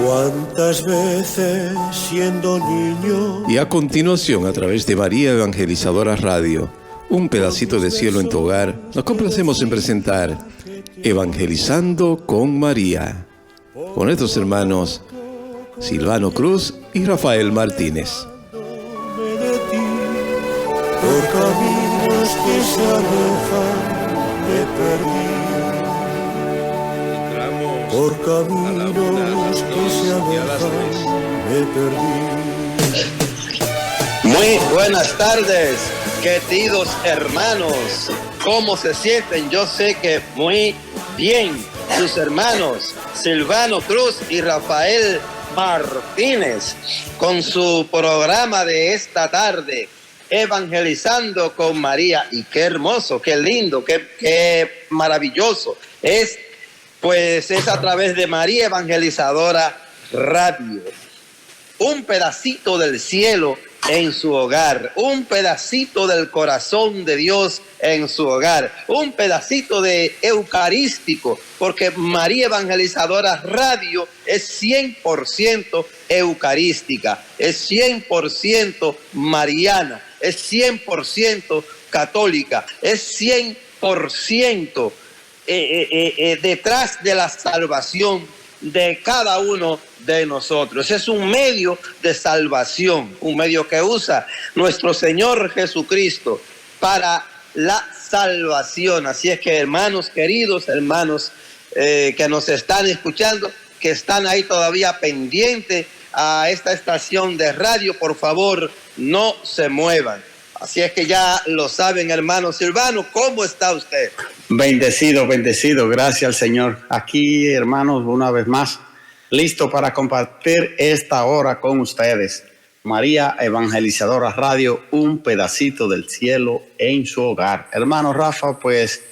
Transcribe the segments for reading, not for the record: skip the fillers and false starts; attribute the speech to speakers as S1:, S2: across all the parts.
S1: Cuántas veces siendo niño.
S2: Y a continuación, a través de María Evangelizadora Radio, un pedacito de cielo en tu hogar, nos complacemos en presentar Evangelizando con María, con nuestros hermanos Silvano Cruz y Rafael Martínez.
S1: Por caminos que se alejan me perdí. Por caminos que se alejan me perdí.
S3: Muy buenas tardes, queridos hermanos. ¿Cómo se sienten? Yo sé que muy bien. Sus hermanos Silvano Cruz y Rafael Martínez con su programa de esta tarde, Evangelizando con María. Y qué hermoso, qué lindo, qué maravilloso es, pues es a través de María Evangelizadora Radio. Un pedacito del cielo en su hogar, un pedacito del corazón de Dios en su hogar, un pedacito de eucarístico, porque María Evangelizadora Radio es 100% eucarística, es 100% mariana, es 100% católica, es 100% detrás de la salvación de cada uno de nosotros. Es un medio de salvación, un medio que usa nuestro Señor Jesucristo para la salvación. Así es que, hermanos queridos, hermanos que nos están escuchando, que están ahí todavía pendientes a esta estación de radio, por favor, no se muevan. Así es que ya lo saben, hermano Silvano, ¿cómo está usted?
S4: Bendecido, bendecido, gracias al Señor. Aquí, hermanos, una vez más, listo para compartir esta hora con ustedes. María Evangelizadora Radio, un pedacito del cielo en su hogar. Hermano Rafa, pues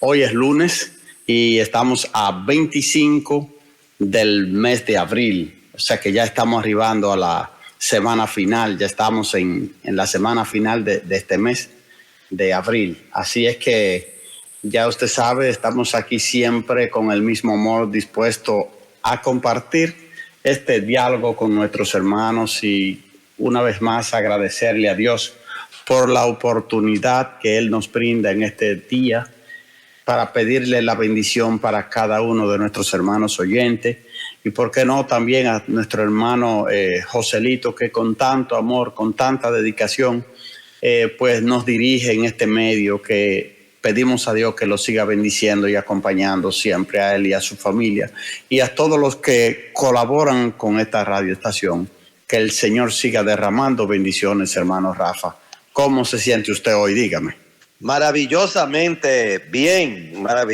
S4: hoy es lunes y estamos a 25 del mes de abril. O sea que ya estamos arribando a la semana final, ya estamos en la semana final de este mes de abril. Así es que ya usted sabe, estamos aquí siempre con el mismo amor, dispuesto a compartir este diálogo con nuestros hermanos y una vez más agradecerle a Dios por la oportunidad que Él nos brinda en este día para pedirle la bendición para cada uno de nuestros hermanos oyentes. Y por qué no también a nuestro hermano Joselito, que con tanto amor, con tanta dedicación, pues nos dirige en este medio, que pedimos a Dios que lo siga bendiciendo y acompañando siempre a él y a su familia y a todos los que colaboran con esta radioestación. Que el Señor siga derramando bendiciones, hermano Rafa. ¿Cómo se siente usted hoy? Dígame.
S3: Maravillosamente bien, ¿verdad?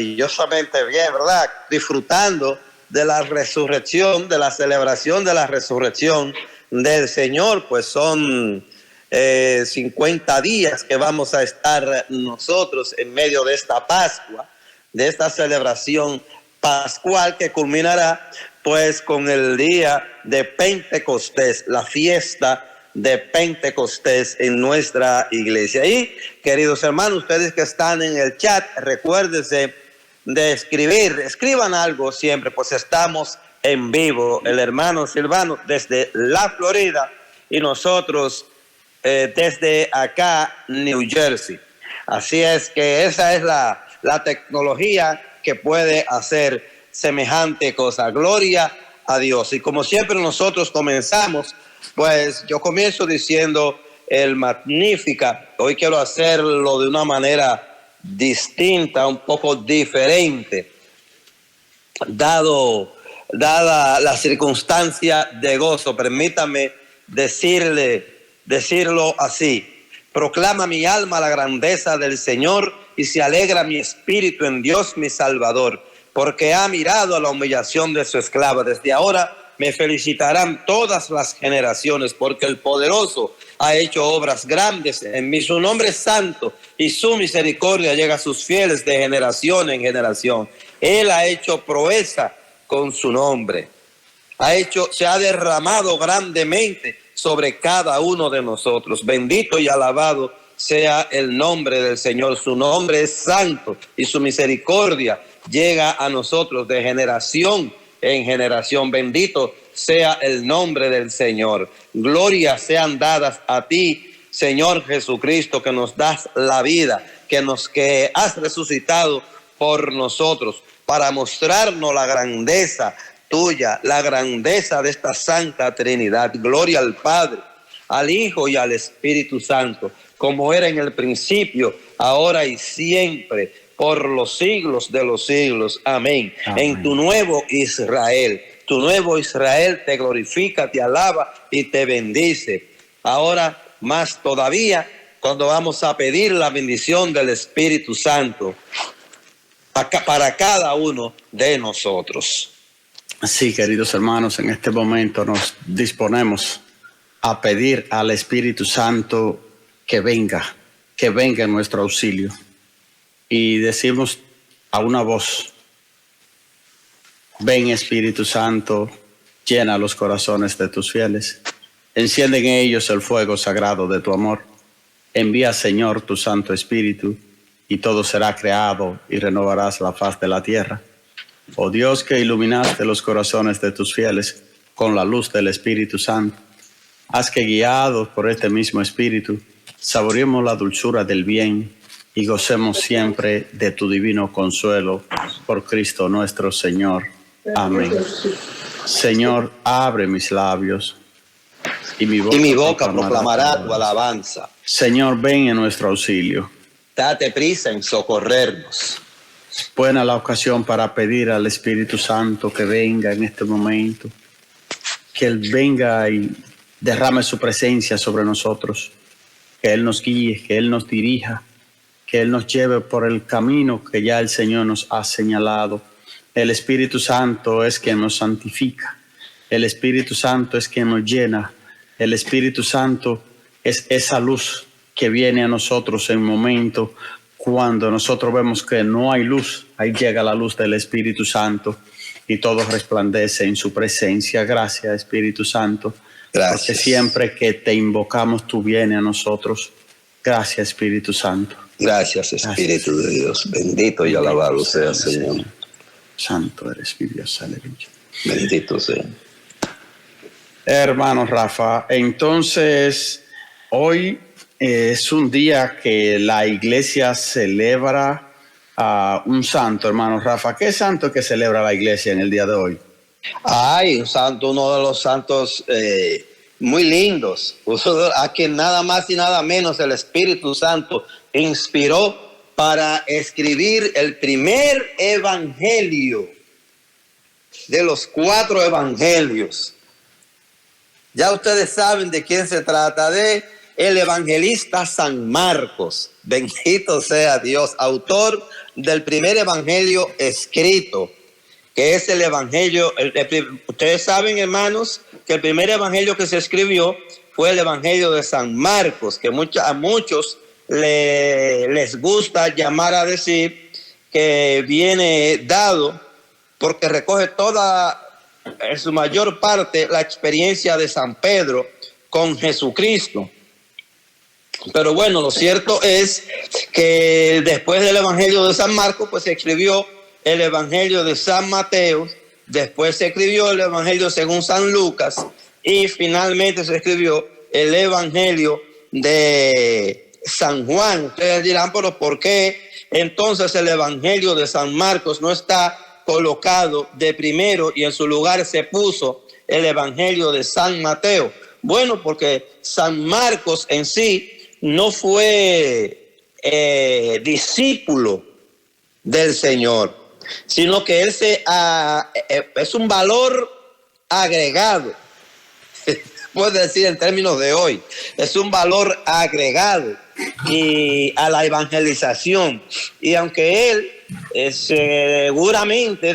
S3: Disfrutando de la resurrección, de la celebración de la resurrección del Señor, pues son 50 días que vamos a estar nosotros en medio de esta Pascua, de esta celebración pascual que culminará pues con el día de Pentecostés, la fiesta de Pentecostés en nuestra iglesia. Y queridos hermanos, ustedes que están en el chat, recuérdense de escriban algo siempre, pues estamos en vivo, el hermano Silvano desde la Florida y nosotros desde acá, New Jersey. Así es que esa es la tecnología que puede hacer semejante cosa. Gloria a Dios. Y como siempre nosotros comenzamos, pues yo comienzo diciendo el Magnífica. Hoy quiero hacerlo de una manera distinta, un poco diferente, dada la circunstancia de gozo. Permítame decirlo así. Proclama mi alma la grandeza del Señor y se alegra mi espíritu en Dios mi Salvador, porque ha mirado a la humillación de su esclava. Desde ahora me felicitarán todas las generaciones, porque el poderoso ha hecho obras grandes en mí. Su nombre es santo y su misericordia llega a sus fieles de generación en generación. Él ha hecho proeza con su nombre. Se ha derramado grandemente sobre cada uno de nosotros. Bendito y alabado sea el nombre del Señor. Su nombre es santo y su misericordia llega a nosotros de generación en generación. Bendito sea el nombre del Señor. Gloria sean dadas a ti, Señor Jesucristo, que nos das la vida, que has resucitado por nosotros, para mostrarnos la grandeza tuya, la grandeza de esta Santa Trinidad. Gloria al Padre, al Hijo y al Espíritu Santo, como era en el principio, ahora y siempre, por los siglos de los siglos. Amén. Amén. En tu nuevo Israel te glorifica, te alaba y te bendice. Ahora más todavía, cuando vamos a pedir la bendición del Espíritu Santo para cada uno de nosotros.
S4: Sí, queridos hermanos, en este momento nos disponemos a pedir al Espíritu Santo que venga en nuestro auxilio. Y decimos a una voz: ven, Espíritu Santo, llena los corazones de tus fieles, enciende en ellos el fuego sagrado de tu amor. Envía, Señor, tu Santo Espíritu, y todo será creado y renovarás la faz de la tierra. Oh Dios, que iluminaste los corazones de tus fieles con la luz del Espíritu Santo, haz que, guiados por este mismo Espíritu, saboreemos la dulzura del bien y gocemos siempre de tu divino consuelo, por Cristo nuestro Señor. Amén. Señor, abre mis labios y mi boca
S3: proclamará tu alabanza.
S4: Señor, ven en nuestro auxilio.
S3: Date prisa en socorrernos.
S4: Buena la ocasión para pedir al Espíritu Santo que venga en este momento, que Él venga y derrame su presencia sobre nosotros, que Él nos guíe, que Él nos dirija, que Él nos lleve por el camino que ya el Señor nos ha señalado. El Espíritu Santo es quien nos santifica, el Espíritu Santo es quien nos llena, el Espíritu Santo es esa luz que viene a nosotros en momentos cuando nosotros vemos que no hay luz. Ahí llega la luz del Espíritu Santo y todo resplandece en su presencia. Gracias, Espíritu Santo. Gracias. Porque siempre que te invocamos, tú vienes a nosotros. Gracias, Espíritu Santo.
S3: Gracias, Espíritu de Dios. Bendito y alabado sea, Señor.
S4: Santo eres mi Dios, aleluya.
S3: Bendito sea.
S4: Hermano Rafa, entonces hoy es un día que la iglesia celebra a un santo, hermano Rafa. ¿Qué santo que celebra la iglesia en el día de hoy?
S3: Ay, un santo, uno de los santos muy lindos, a quien nada más y nada menos el Espíritu Santo inspiró para escribir el primer evangelio de los 4 evangelios. Ya ustedes saben de quién se trata, de el evangelista San Marcos. Bendito sea Dios, autor del primer evangelio escrito, que es el evangelio. Ustedes saben, hermanos, que el primer evangelio que se escribió fue el evangelio de San Marcos, que a muchos les gusta llamar a decir que viene dado porque recoge toda, en su mayor parte, la experiencia de San Pedro con Jesucristo. Pero bueno, lo cierto es que después del evangelio de San Marcos, pues se escribió el evangelio de San Mateo, después se escribió el evangelio según San Lucas y finalmente se escribió el evangelio de San Juan. Ustedes dirán, pero ¿por qué entonces el evangelio de San Marcos no está colocado de primero y en su lugar se puso el evangelio de San Mateo? Bueno, porque San Marcos en sí no fue discípulo del Señor, sino que él es un valor agregado, puede decir en términos de hoy, es un valor agregado y a la evangelización. Y aunque él seguramente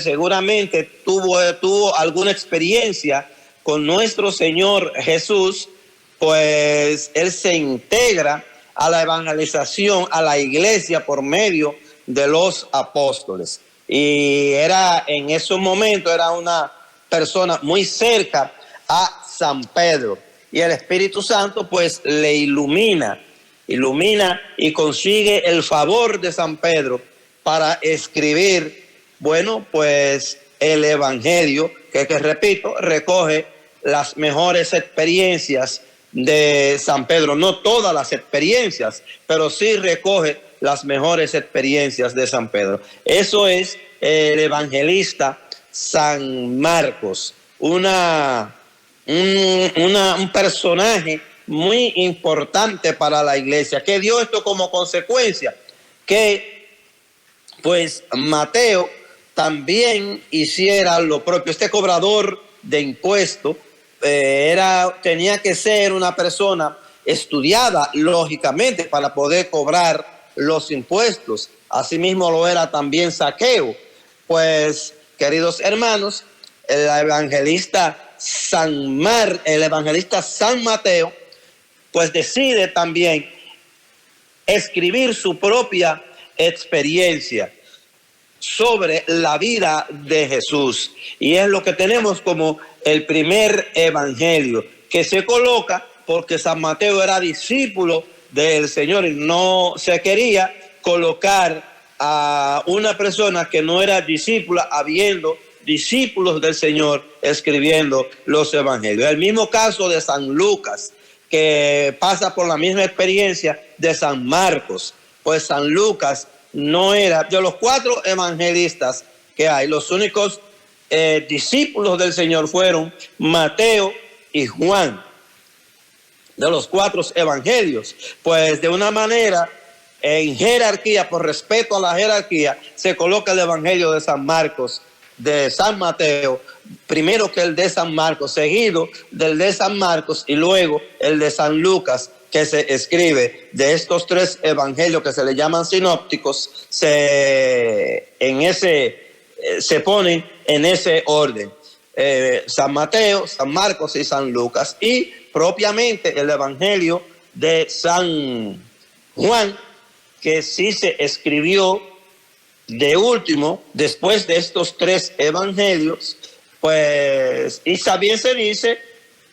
S3: tuvo alguna experiencia con nuestro Señor Jesús, pues él se integra a la evangelización, a la iglesia por medio de los apóstoles. Y en esos momentos era una persona muy cerca a San Pedro. Y el Espíritu Santo pues le ilumina y consigue el favor de San Pedro para escribir, bueno, pues el Evangelio, que repito, recoge las mejores experiencias de San Pedro. No todas las experiencias, pero sí recoge las mejores experiencias de San Pedro. Eso es el evangelista San Marcos, un personaje muy importante para la iglesia, que dio esto como consecuencia, que pues Mateo también hiciera lo propio. Este cobrador de impuestos tenía que ser una persona estudiada, lógicamente, para poder cobrar los impuestos. Asimismo lo era también Zaqueo. Pues, queridos hermanos, el evangelista San Mateo, pues decide también escribir su propia experiencia sobre la vida de Jesús. Y es lo que tenemos como el primer evangelio, que se coloca porque San Mateo era discípulo del Señor y no se quería colocar a una persona que no era discípula, habiendo discípulos del Señor escribiendo los evangelios. El mismo caso de San Lucas, que pasa por la misma experiencia de San Marcos. Pues San Lucas no era, de los 4 evangelistas que hay, los únicos discípulos del Señor fueron Mateo y Juan, de los 4 evangelios. Pues de una manera, en jerarquía, por respeto a la jerarquía, se coloca el evangelio de San Marcos, de San Mateo, primero que el de San Marcos, seguido del de San Marcos y luego el de San Lucas, que se escribe. De estos 3 evangelios que se le llaman sinópticos, se ponen en ese orden. San Mateo, San Marcos y San Lucas. Y propiamente el evangelio de San Juan, que sí se escribió de último, después de estos 3 evangelios, pues, y también se dice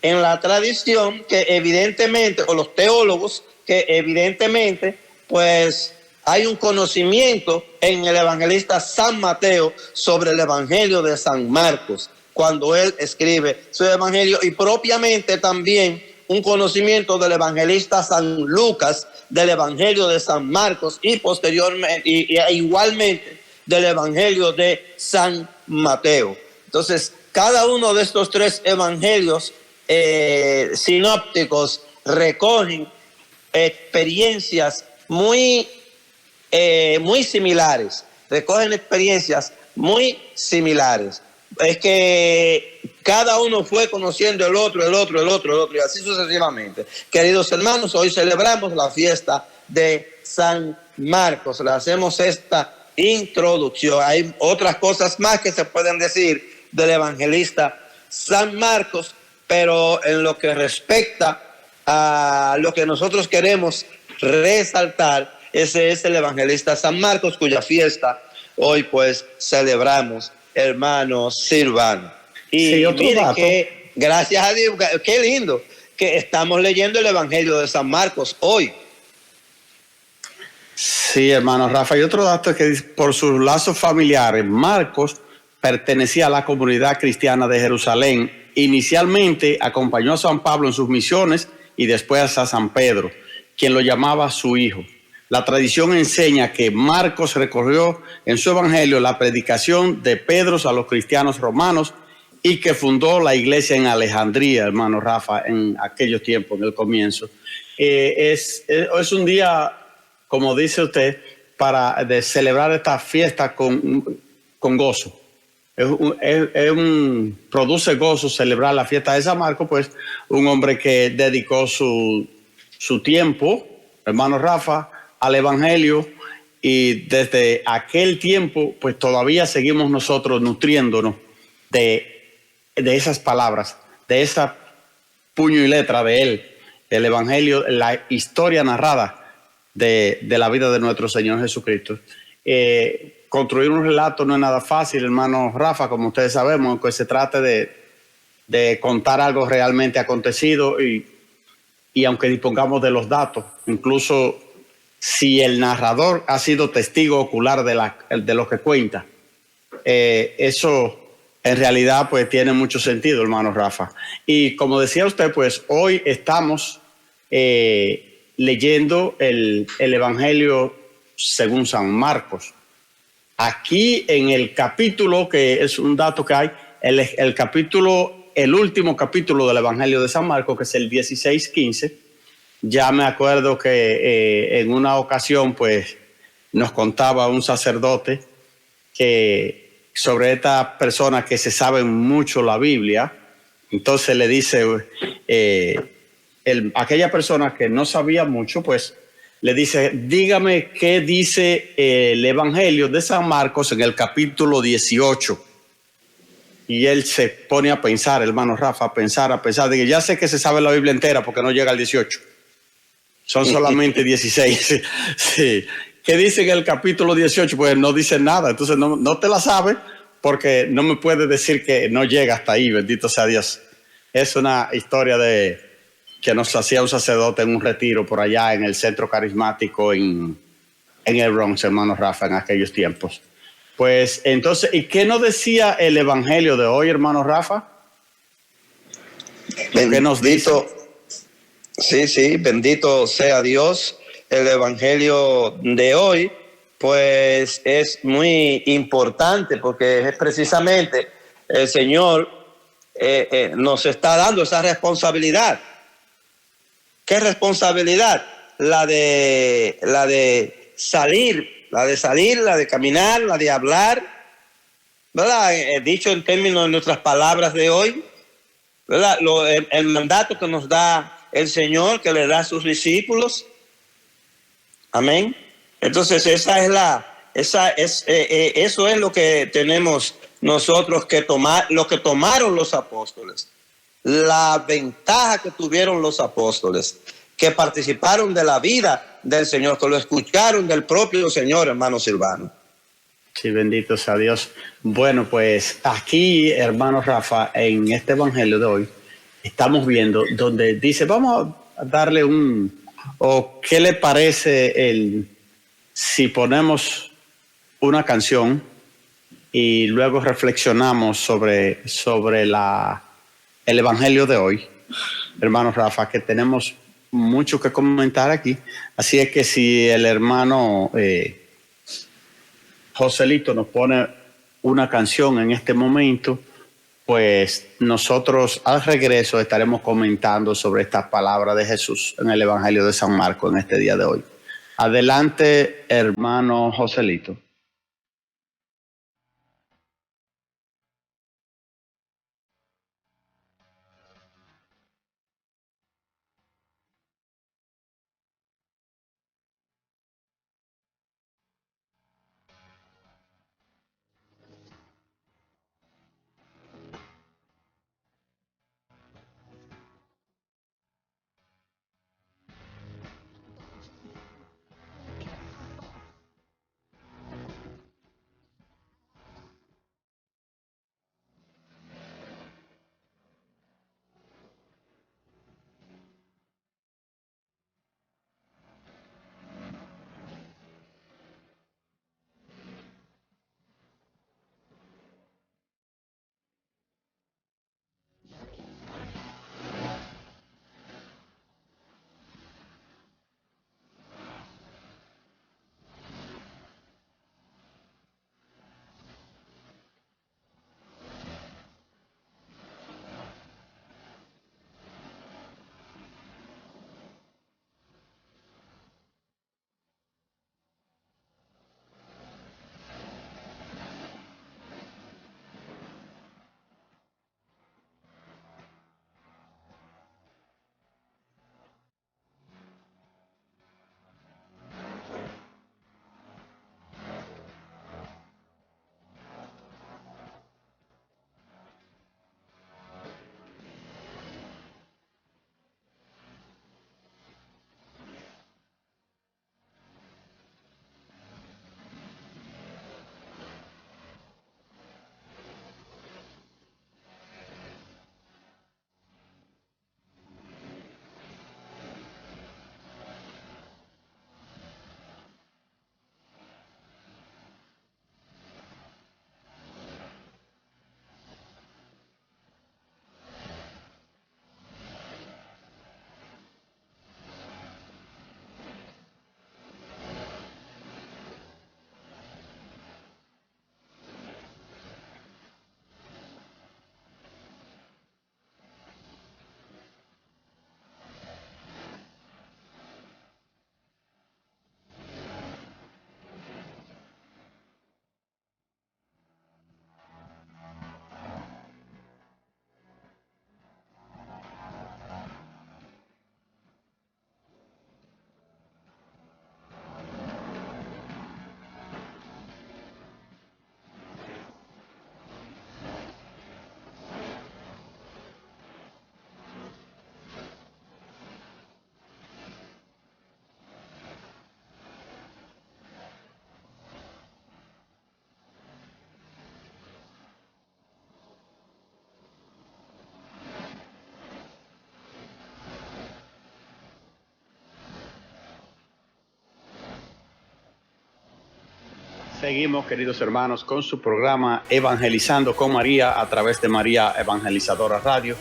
S3: en la tradición que evidentemente, o los teólogos, que evidentemente, pues, hay un conocimiento en el evangelista San Mateo sobre el evangelio de San Marcos, cuando él escribe su evangelio, y propiamente también un conocimiento del evangelista San Lucas, del evangelio de San Marcos, y posteriormente, igualmente del evangelio de San Mateo. Entonces, cada uno de estos 3 evangelios sinópticos recogen experiencias muy similares, Es que cada uno fue conociendo el otro, y así sucesivamente. Queridos hermanos, hoy celebramos la fiesta de San Marcos. Le hacemos esta introducción. Hay otras cosas más que se pueden decir del evangelista San Marcos, pero en lo que respecta a lo que nosotros queremos resaltar, ese es el evangelista San Marcos, cuya fiesta hoy pues celebramos, hermano Silvano. Y
S4: sí,
S3: miren que, gracias a Dios, qué lindo que estamos leyendo el evangelio de San Marcos hoy.
S4: Sí, hermano Rafa. Y otro dato es que por sus lazos familiares, Marcos pertenecía a la comunidad cristiana de Jerusalén. Inicialmente acompañó a San Pablo en sus misiones y después a San Pedro, quien lo llamaba su hijo. La tradición enseña que Marcos recogió en su evangelio la predicación de Pedro a los cristianos romanos y que fundó la iglesia en Alejandría, hermano Rafa, en aquellos tiempos, en el comienzo. Es un día, como dice usted, de celebrar esta fiesta con gozo. Produce gozo celebrar la fiesta de San Marcos, pues un hombre que dedicó su tiempo, hermano Rafa, al evangelio, y desde aquel tiempo pues todavía seguimos nosotros nutriéndonos de esas palabras, de esa puño y letra de él, el evangelio, la historia narrada de la vida de nuestro Señor Jesucristo. Construir un relato no es nada fácil, hermano Rafa, como ustedes sabemos, que se trate de contar algo realmente acontecido y aunque dispongamos de los datos, incluso si el narrador ha sido testigo ocular de lo que cuenta, eso en realidad pues tiene mucho sentido, hermano Rafa. Y como decía usted, pues hoy estamos leyendo el Evangelio según San Marcos. Aquí en el capítulo, que es un dato que hay, el capítulo, el último capítulo del Evangelio de San Marcos, que es el 16:15, ya me acuerdo que en una ocasión pues nos contaba un sacerdote que sobre estas personas que se saben mucho la Biblia, entonces le dice, aquella persona que no sabía mucho, pues le dice, dígame qué dice el Evangelio de San Marcos en el capítulo 18. Y él se pone a pensar, hermano Rafa, a pensar, dice, ya sé que se sabe la Biblia entera porque no llega al 18. Son solamente 16. Sí. ¿Qué dice en el capítulo 18? Pues no dice nada. Entonces no te la sabes porque no me puedes decir que no llega hasta ahí, bendito sea Dios. Es una historia que nos hacía un sacerdote en un retiro por allá en el centro carismático en el Bronx, hermano Rafa, en aquellos tiempos. Pues entonces, ¿y qué nos decía el Evangelio de hoy, hermano Rafa? ¿Qué nos dice?
S3: Sí, bendito sea Dios. El Evangelio de hoy, pues es muy importante porque es precisamente el Señor nos está dando esa responsabilidad. ¿Qué responsabilidad? La de salir, la de caminar, la de hablar, ¿verdad? Dicho en términos de nuestras palabras de hoy, ¿verdad? El mandato que nos da el Señor, que le da a sus discípulos. Amén. Entonces eso es lo que tenemos nosotros que tomar, lo que tomaron los apóstoles, la ventaja que tuvieron los apóstoles, que participaron de la vida del Señor, que lo escucharon del propio Señor, hermano Silvano.
S4: Sí, bendito sea Dios. Bueno, pues aquí, hermano Rafa, en este Evangelio de hoy, estamos viendo donde dice, vamos a darle o qué le parece si ponemos una canción y luego reflexionamos sobre el Evangelio de hoy, hermano Rafa, que tenemos mucho que comentar aquí. Así es que si el hermano Joselito nos pone una canción en este momento, pues nosotros al regreso estaremos comentando sobre estas palabras de Jesús en el Evangelio de San Marcos en este día de hoy. Adelante, hermano Joselito. Seguimos, queridos hermanos, con su programa Evangelizando con María a través de María Evangelizadora Radio,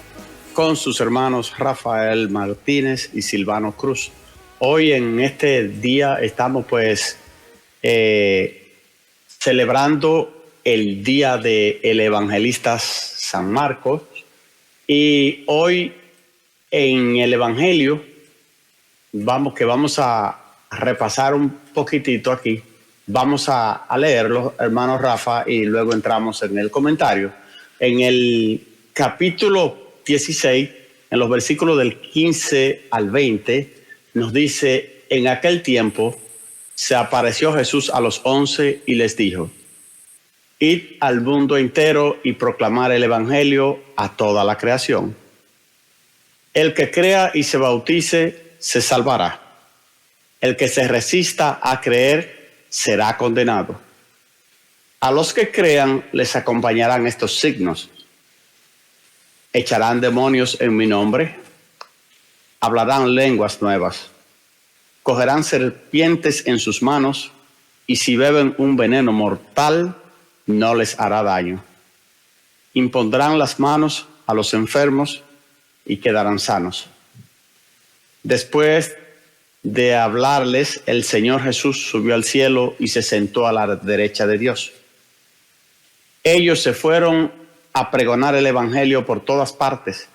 S4: con sus hermanos Rafael Martínez y Silvano Cruz. Hoy en este día estamos pues celebrando el día del evangelista San Marcos, y hoy en el Evangelio vamos a repasar un poquitito aquí. Vamos a leerlo, hermano Rafa, y luego entramos en el comentario. En el capítulo 16, en los versículos del 15 al 20, nos dice: en aquel tiempo se apareció Jesús a los 11 y les dijo: id al mundo entero y proclamar el evangelio a toda la creación. El que crea y se bautice se salvará. El que se resista a creer será condenado. A los que crean les acompañarán estos signos: echarán demonios en mi nombre, hablarán lenguas nuevas, cogerán serpientes en sus manos, y si beben un veneno mortal no les hará daño. Impondrán las manos a los enfermos y quedarán sanos. Después de hablarles, el Señor Jesús subió al cielo y se sentó a la derecha de Dios. Ellos se fueron a pregonar el evangelio por todas partes,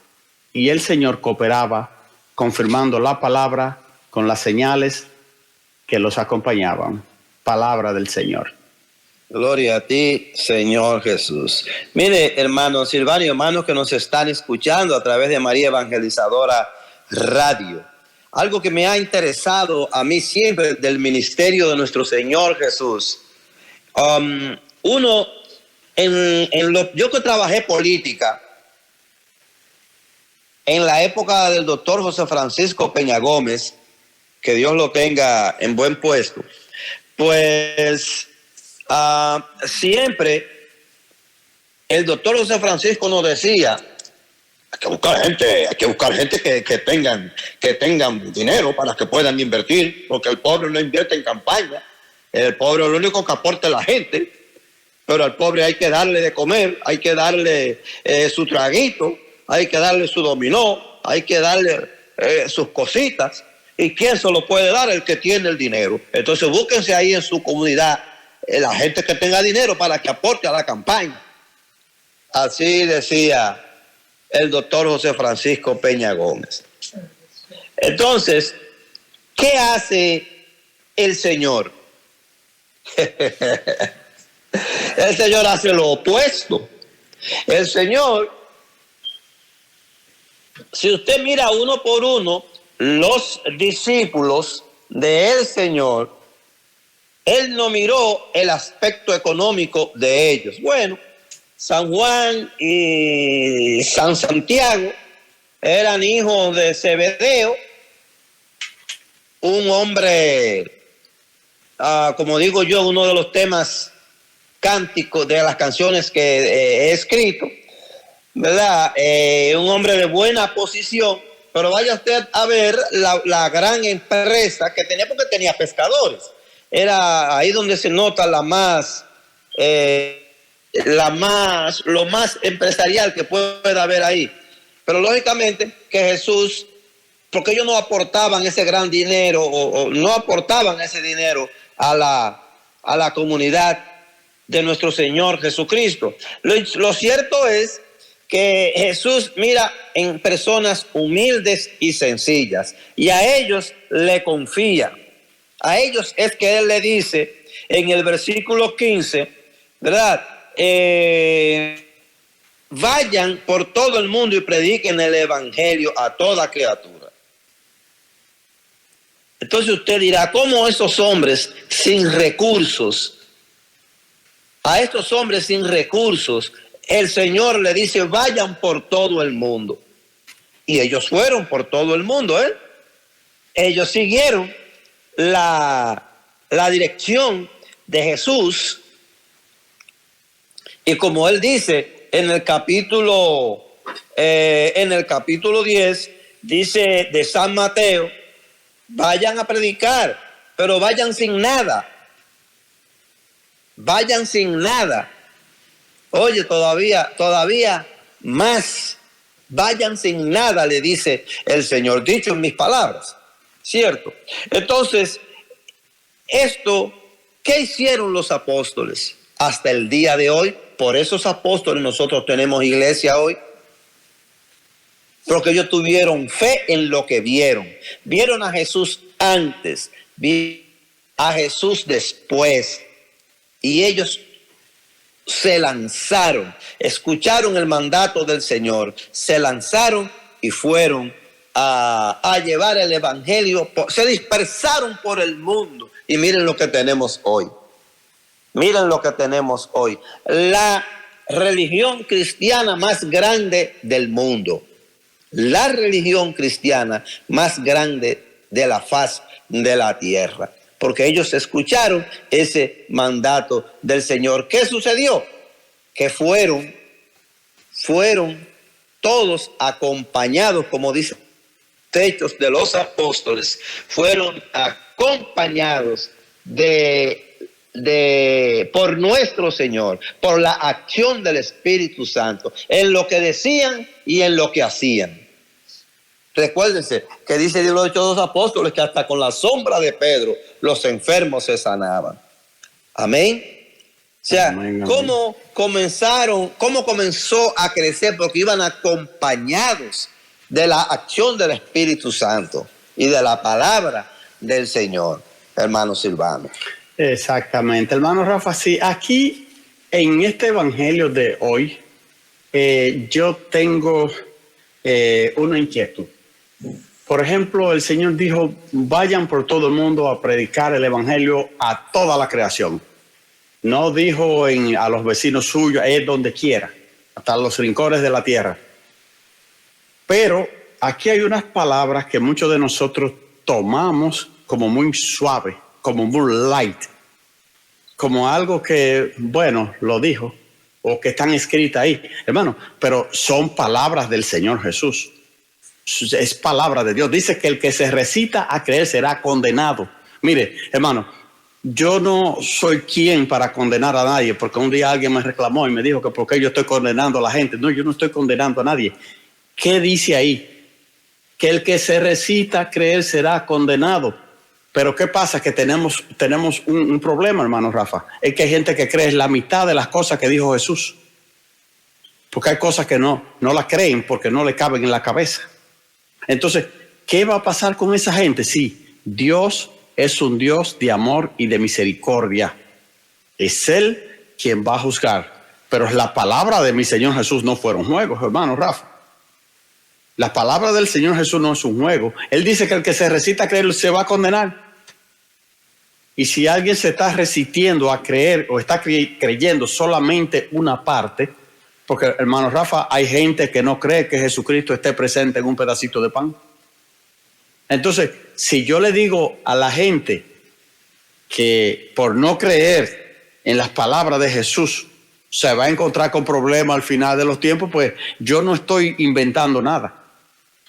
S4: y el Señor cooperaba, confirmando la palabra con las señales que los acompañaban. Palabra del Señor.
S3: Gloria a ti, Señor Jesús. Mire, hermanos Silvano y hermanos que nos están escuchando a través de María Evangelizadora Radio. Algo que me ha interesado a mí siempre del ministerio de nuestro Señor Jesús. Yo que trabajé política en la época del doctor José Francisco Peña Gómez, que Dios lo tenga en buen puesto, pues siempre el doctor José Francisco nos decía: hay que buscar gente que tengan dinero para que puedan invertir, porque el pobre no invierte en campaña. El pobre es lo único que aporta a la gente, pero al pobre hay que darle de comer, hay que darle su traguito, hay que darle su dominó, hay que darle sus cositas. ¿Y quién se lo puede dar? El que tiene el dinero. Entonces búsquense ahí en su comunidad la gente que tenga dinero para que aporte a la campaña. Así decía el doctor José Francisco Peña Gómez. Entonces, ¿qué hace el Señor? El Señor hace lo opuesto. El Señor, si usted mira uno por uno, los discípulos del Señor, Él no miró el aspecto económico de ellos. Bueno, San Juan y San Santiago eran hijos de Zebedeo, un hombre, como digo yo, uno de los temas cánticos de las canciones que he escrito, ¿verdad? Un hombre de buena posición, pero vaya usted a ver la gran empresa que tenía, porque tenía pescadores. Era ahí donde se nota lo más empresarial que pueda haber ahí. Pero lógicamente que Jesús, porque ellos no aportaban ese gran dinero o no aportaban ese dinero a la comunidad de nuestro Señor Jesucristo. Lo cierto es que Jesús mira en personas humildes y sencillas, y a ellos le confía. A ellos es que Él le dice en el versículo 15, ¿verdad? Vayan por todo el mundo y prediquen el evangelio a toda criatura. Entonces usted dirá: ¿cómo esos hombres sin recursos? A estos hombres sin recursos, el Señor le dice: vayan por todo el mundo. Y ellos fueron por todo el mundo, ¿eh? Ellos siguieron la dirección de Jesús. Y como Él dice en el capítulo 10, dice de San Mateo: vayan a predicar, pero vayan sin nada. vayan sin nada. Oye, todavía más, vayan sin nada, le dice el Señor, dicho en mis palabras, ¿cierto? Entonces, esto, ¿qué hicieron los apóstoles hasta el día de hoy? Por esos apóstoles nosotros tenemos iglesia hoy, porque ellos tuvieron fe en lo que vieron. Vieron a Jesús antes, vieron a Jesús después, y ellos se lanzaron, escucharon el mandato del Señor, se lanzaron y fueron a llevar el evangelio, se dispersaron por el mundo. Y miren lo que tenemos hoy. Miren lo que tenemos hoy. La religión cristiana más grande del mundo. La religión cristiana más grande de la faz de la tierra. Porque ellos escucharon ese mandato del Señor. ¿Qué sucedió? Que fueron todos acompañados, como dice Hechos de los Apóstoles, fueron acompañados por nuestro Señor, por la acción del Espíritu Santo, en lo que decían y en lo que hacían. Recuérdense que dice Dios los Hechos de los Apóstoles que hasta con la sombra de Pedro los enfermos se sanaban. Amén. O sea,
S4: amén, amén.
S3: ¿Cómo comenzó a crecer? Porque iban acompañados de la acción del Espíritu Santo y de la palabra del Señor, hermano Silvano.
S4: Exactamente, hermano Rafa. Sí, aquí en este evangelio de hoy, yo tengo una inquietud. Por ejemplo, el Señor dijo, vayan por todo el mundo a predicar el evangelio a toda la creación. No dijo a los vecinos suyos, es donde quiera, hasta los rincones de la tierra. Pero aquí hay unas palabras que muchos de nosotros tomamos como muy suave, como muy light, como algo que, bueno, lo dijo, o que están escritas ahí, hermano, pero son palabras del Señor Jesús. Es palabra de Dios. Dice que el que se recita a creer será condenado. Mire, hermano, yo no soy quien para condenar a nadie, porque un día alguien me reclamó y me dijo que por qué yo estoy condenando a la gente. No, yo no estoy condenando a nadie. ¿Qué dice ahí? Que el que se recita a creer será condenado. Pero ¿qué pasa? Que tenemos un problema, hermano Rafa. Es que hay gente que cree la mitad de las cosas que dijo Jesús. Porque hay cosas que no las creen porque no le caben en la cabeza. Entonces, ¿qué va a pasar con esa gente? Sí, Dios es un Dios de amor y de misericordia. Es Él quien va a juzgar. Pero la palabra de mi Señor Jesús no fueron juegos, hermano Rafa. La palabra del Señor Jesús no es un juego. Él dice que el que se recita a creer se va a condenar. Y si alguien se está recitiendo a creer o está creyendo solamente una parte, porque, hermano Rafa, hay gente que no cree que Jesucristo esté presente en un pedacito de pan. Entonces, si yo le digo a la gente que por no creer en las palabras de Jesús se va a encontrar con problemas al final de los tiempos, pues yo no estoy inventando nada.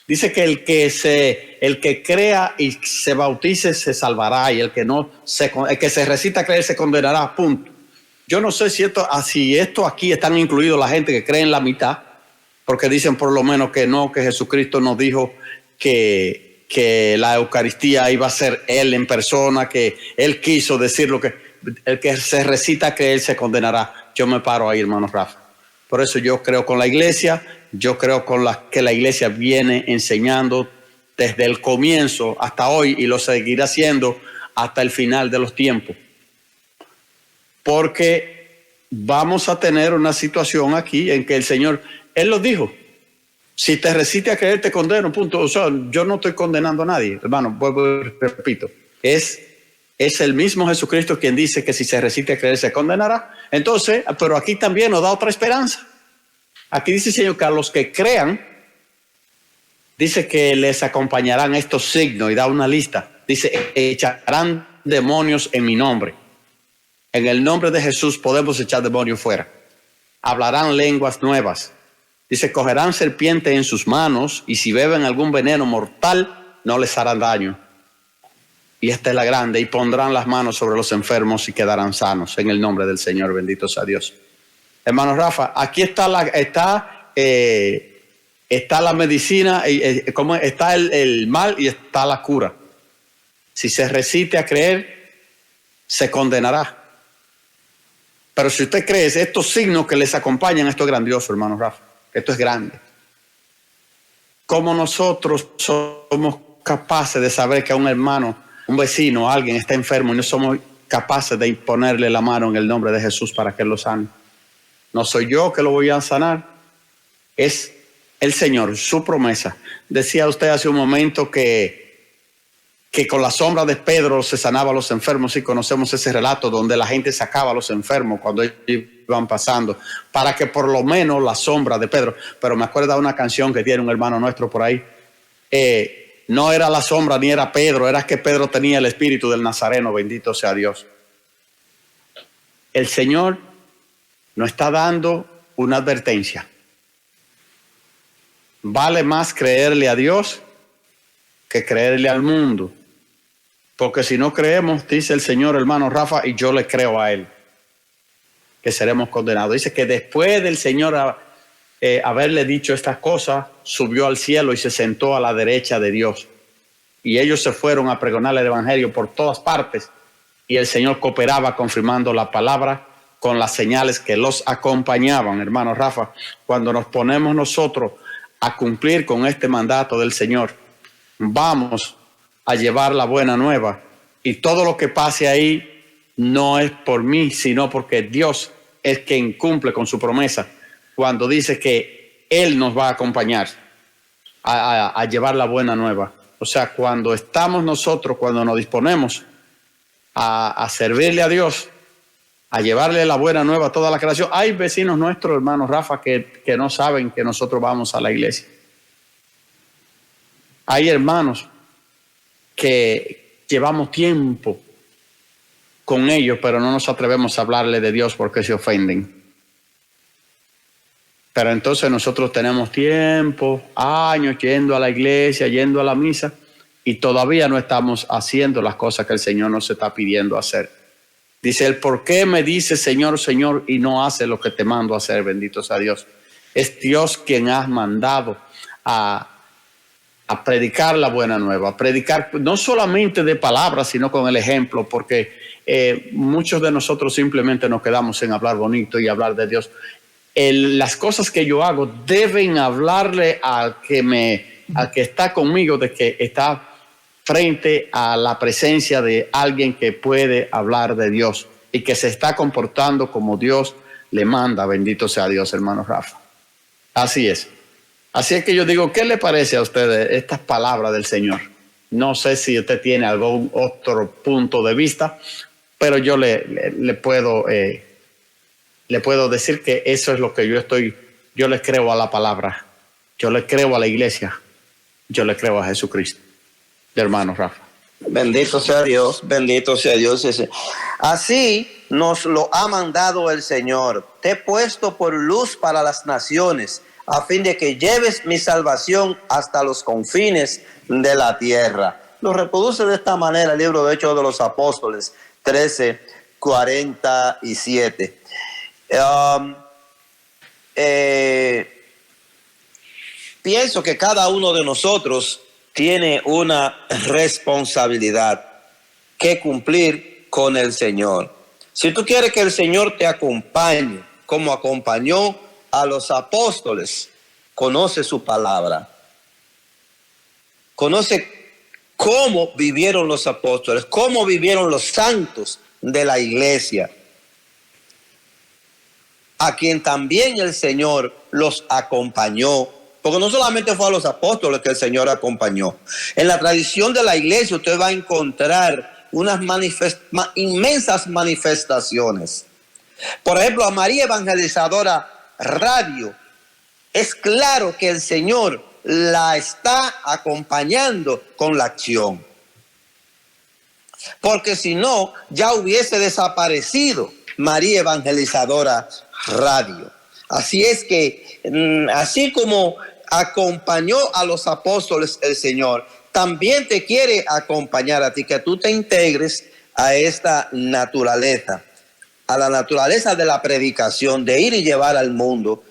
S4: Dice que el que crea y se bautice se salvará, y el que se recita a creer se condenará, punto. Yo no sé si esto aquí están incluidos la gente que cree en la mitad, porque dicen por lo menos que no, que Jesucristo nos dijo que la Eucaristía iba a ser Él en persona, que Él quiso decir lo que el que se recita a creer se condenará. Yo me paro ahí, hermano Rafa. Por eso yo creo con la iglesia, yo creo que la iglesia viene enseñando desde el comienzo hasta hoy y lo seguirá haciendo hasta el final de los tiempos. Porque vamos a tener una situación aquí en que el Señor, Él lo dijo, si te recite a creer te condeno, punto. O sea, yo no estoy condenando a nadie, hermano, vuelvo y repito, es el mismo Jesucristo quien dice que si se recite a creer se condenará. Entonces, pero aquí también nos da otra esperanza. Aquí dice el Señor que a los que crean, dice que les acompañarán estos signos y da una lista. Dice, echarán demonios en mi nombre. En el nombre de Jesús podemos echar demonios fuera. Hablarán lenguas nuevas. Dice, cogerán serpiente en sus manos y si beben algún veneno mortal no les harán daño. y esta es la grande, y pondrán las manos sobre los enfermos y quedarán sanos en el nombre del Señor, bendito sea Dios. Hermano Rafa, aquí está la medicina, como está el mal y está la cura. Si se resiste a creer, se condenará. Pero si usted cree, estos signos que les acompañan, esto es grandioso, hermano Rafa, esto es grande. ¿Cómo nosotros somos capaces de saber que a un hermano, un vecino, alguien está enfermo y no somos capaces de imponerle la mano en el nombre de Jesús para que él lo sane? No soy yo que lo voy a sanar, es el Señor, su promesa. Decía usted hace un momento que con la sombra de Pedro se sanaba a los enfermos, y conocemos ese relato donde la gente sacaba a los enfermos cuando ellos iban pasando, para que por lo menos la sombra de Pedro. Pero me acuerdo de una canción que tiene un hermano nuestro por ahí, no era la sombra ni era Pedro, era que Pedro tenía el espíritu del Nazareno, bendito sea Dios. El Señor nos está dando una advertencia. Vale más creerle a Dios que creerle al mundo. Porque si no creemos, dice el Señor, hermano Rafa, y yo le creo a él, que seremos condenados. Dice que después del Señor haberle dicho estas cosas, subió al cielo y se sentó a la derecha de Dios. Y ellos se fueron a pregonar el evangelio por todas partes, y el Señor cooperaba confirmando la palabra con las señales que los acompañaban. Hermano Rafa, cuando nos ponemos nosotros a cumplir con este mandato del Señor, vamos a llevar la buena nueva, y todo lo que pase ahí no es por mí, sino porque Dios es quien cumple con su promesa cuando dice que Él nos va a acompañar a llevar la buena nueva. O sea, cuando estamos nosotros, cuando nos disponemos a servirle a Dios, a llevarle la buena nueva a toda la creación. Hay vecinos nuestros, hermanos Rafa, que no saben que nosotros vamos a la iglesia. Hay hermanos que llevamos tiempo con ellos, pero no nos atrevemos a hablarle de Dios porque se ofenden. Pero entonces nosotros tenemos tiempo, años yendo a la iglesia, yendo a la misa, y todavía no estamos haciendo las cosas que el Señor nos está pidiendo hacer. Dice él, ¿por qué me dices Señor, Señor, y no haces lo que te mando a hacer? Bendito sea Dios. Es Dios quien has mandado a predicar la buena nueva, a predicar no solamente de palabras, sino con el ejemplo, porque muchos de nosotros simplemente nos quedamos en hablar bonito y hablar de Dios. Las cosas que yo hago deben hablarle al que está conmigo, de que está frente a la presencia de alguien que puede hablar de Dios y que se está comportando como Dios le manda. Bendito sea Dios, hermano Rafa. Así es. Así es que yo digo, ¿qué le parece a ustedes estas palabras del Señor? No sé si usted tiene algún otro punto de vista, pero yo le puedo decir que eso es lo que yo le creo a la palabra, yo le creo a la iglesia, yo le creo a Jesucristo. Hermano Rafa.
S3: Bendito sea Dios, bendito sea Dios. Así nos lo ha mandado el Señor. Te he puesto por luz para las naciones, a fin de que lleves mi salvación hasta los confines de la tierra. Lo reproduce de esta manera el libro de Hechos de los Apóstoles 13:47. Pienso que cada uno de nosotros tiene una responsabilidad que cumplir con el Señor. Si tú quieres que el Señor te acompañe, como acompañó a los apóstoles, conoce su palabra. Conoce cómo vivieron los apóstoles, cómo vivieron los santos de la iglesia, a quien también el Señor los acompañó. Porque no solamente fue a los apóstoles que el Señor acompañó. En la tradición de la iglesia usted va a encontrar unas inmensas manifestaciones. Por ejemplo, a María Evangelizadora Radio, es claro que el Señor la está acompañando con la acción. Porque si no, ya hubiese desaparecido María Evangelizadora Radio. Así es que, así como acompañó a los apóstoles el Señor, también te quiere acompañar a ti, que tú te integres a esta naturaleza, a la naturaleza de la predicación, de ir y llevar al mundo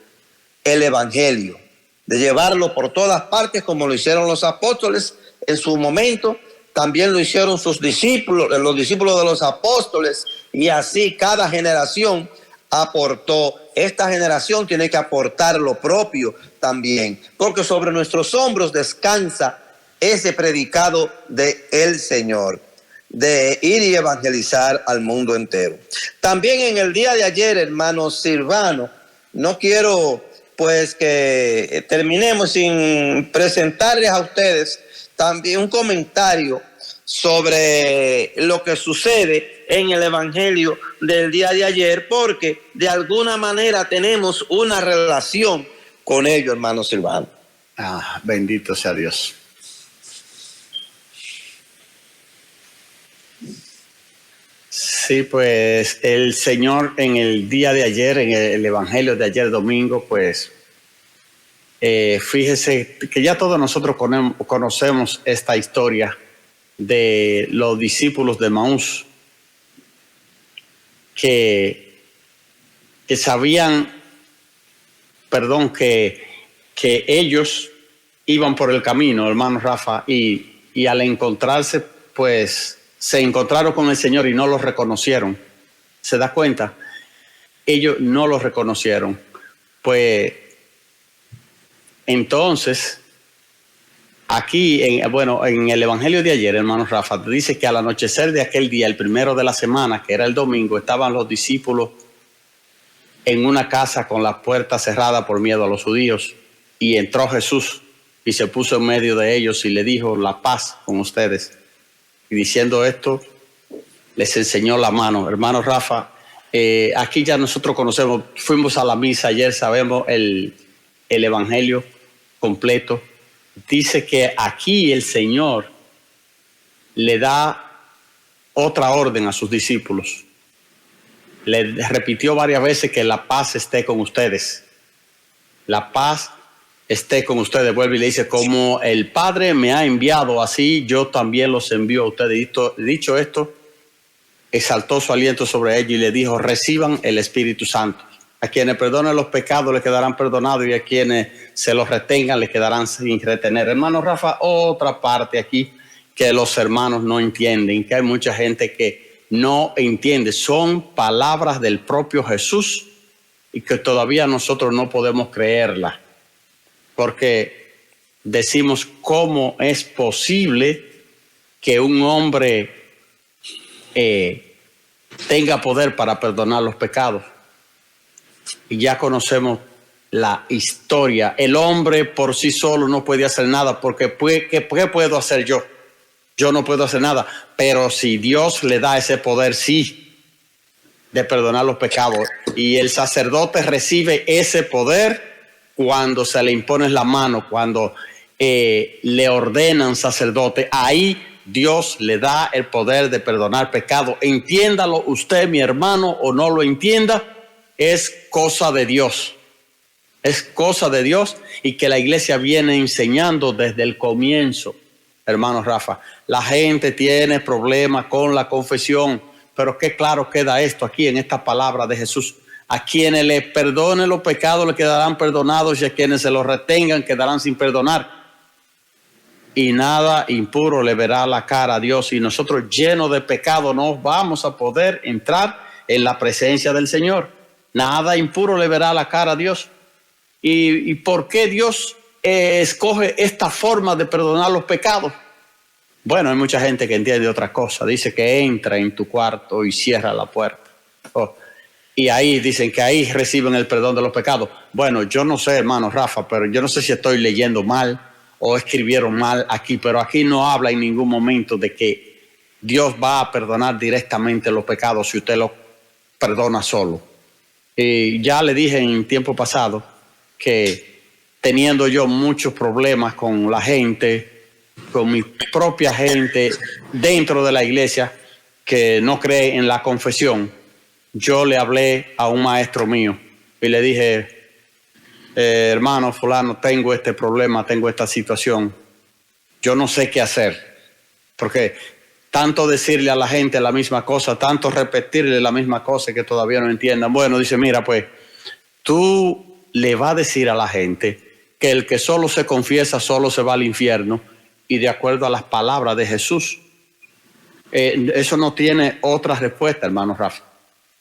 S3: el evangelio, de llevarlo por todas partes como lo hicieron los apóstoles en su momento, también lo hicieron sus discípulos, los discípulos de los apóstoles, y así cada generación aportó. Esta generación tiene que aportar lo propio también, porque sobre nuestros hombros descansa ese predicado del Señor, de ir y evangelizar al mundo entero. También en el día de ayer, hermano Silvano, no quiero pues que terminemos sin presentarles a ustedes también un comentario sobre lo que sucede en el evangelio del día de ayer, porque de alguna manera tenemos una relación con ello, hermano Silvano.
S4: Bendito sea Dios. Sí, pues el Señor en el día de ayer, en el evangelio de ayer domingo, pues fíjese que ya todos nosotros conocemos esta historia de los discípulos de Maús que sabían, que ellos iban por el camino, hermano Rafa, y al encontrarse, pues se encontraron con el Señor y no los reconocieron. ¿Se da cuenta? Ellos no los reconocieron. Pues entonces, aquí, en el evangelio de ayer, hermano Rafa, dice que al anochecer de aquel día, el primero de la semana, que era el domingo, estaban los discípulos en una casa con la puerta cerrada por miedo a los judíos, y entró Jesús y se puso en medio de ellos y le dijo: la paz con ustedes. Y diciendo esto, les enseñó la mano. Hermano Rafa, aquí ya nosotros conocemos, fuimos a la misa ayer, sabemos el evangelio completo. Dice que aquí el Señor le da otra orden a sus discípulos. Le repitió varias veces que la paz esté con ustedes. La paz esté con ustedes. Vuelve y le dice: como el Padre me ha enviado, así yo también los envío a ustedes. Dicho esto, exaltó su aliento sobre ellos y le dijo: reciban el Espíritu Santo. A quienes perdonen los pecados les quedarán perdonados, y a quienes se los retengan les quedarán sin retener. Hermano Rafa, otra parte aquí que los hermanos no entienden, que hay mucha gente que no entiende. Son palabras del propio Jesús y que todavía nosotros no podemos creerlas, porque decimos: ¿cómo es posible que un hombre tenga poder para perdonar los pecados? Y ya conocemos la historia. El hombre por sí solo no puede hacer nada, porque ¿qué puedo hacer yo? Yo no puedo hacer nada. Pero si Dios le da ese poder, sí, de perdonar los pecados, y el sacerdote recibe ese poder cuando se le impone la mano, cuando le ordenan sacerdote, ahí Dios le da el poder de perdonar pecado. Entiéndalo usted, mi hermano, o no lo entienda, es cosa de Dios. Es cosa de Dios, y que la iglesia viene enseñando desde el comienzo. Hermano Rafa, la gente tiene problemas con la confesión, pero qué claro queda esto aquí en esta palabra de Jesús: a quienes le perdonen los pecados le quedarán perdonados, y a quienes se los retengan quedarán sin perdonar. Y nada impuro le verá la cara a Dios, y nosotros llenos de pecado no vamos a poder entrar en la presencia del Señor. Nada impuro le verá la cara a Dios. ¿Y por qué Dios escoge esta forma de perdonar los pecados? Bueno, hay mucha gente que entiende otra cosa. Dice que entra en tu cuarto y cierra la puerta. Y ahí dicen que ahí reciben el perdón de los pecados. Bueno, yo no sé, hermano Rafa, pero yo no sé si estoy leyendo mal o escribieron mal aquí, pero aquí no habla en ningún momento de que Dios va a perdonar directamente los pecados si usted los perdona solo. Ya le dije en tiempo pasado que teniendo yo muchos problemas con la gente, con mi propia gente dentro de la iglesia que no cree en la confesión, yo le hablé a un maestro mío y le dije: hermano fulano, tengo este problema, tengo esta situación. yo no sé qué hacer, porque tanto decirle a la gente la misma cosa, tanto repetirle la misma cosa que todavía no entiendan. Bueno, dice, mira, pues tú le vas a decir a la gente que el que solo se confiesa solo se va al infierno, y de acuerdo a las palabras de Jesús. Eso no tiene otra respuesta, hermano Rafa.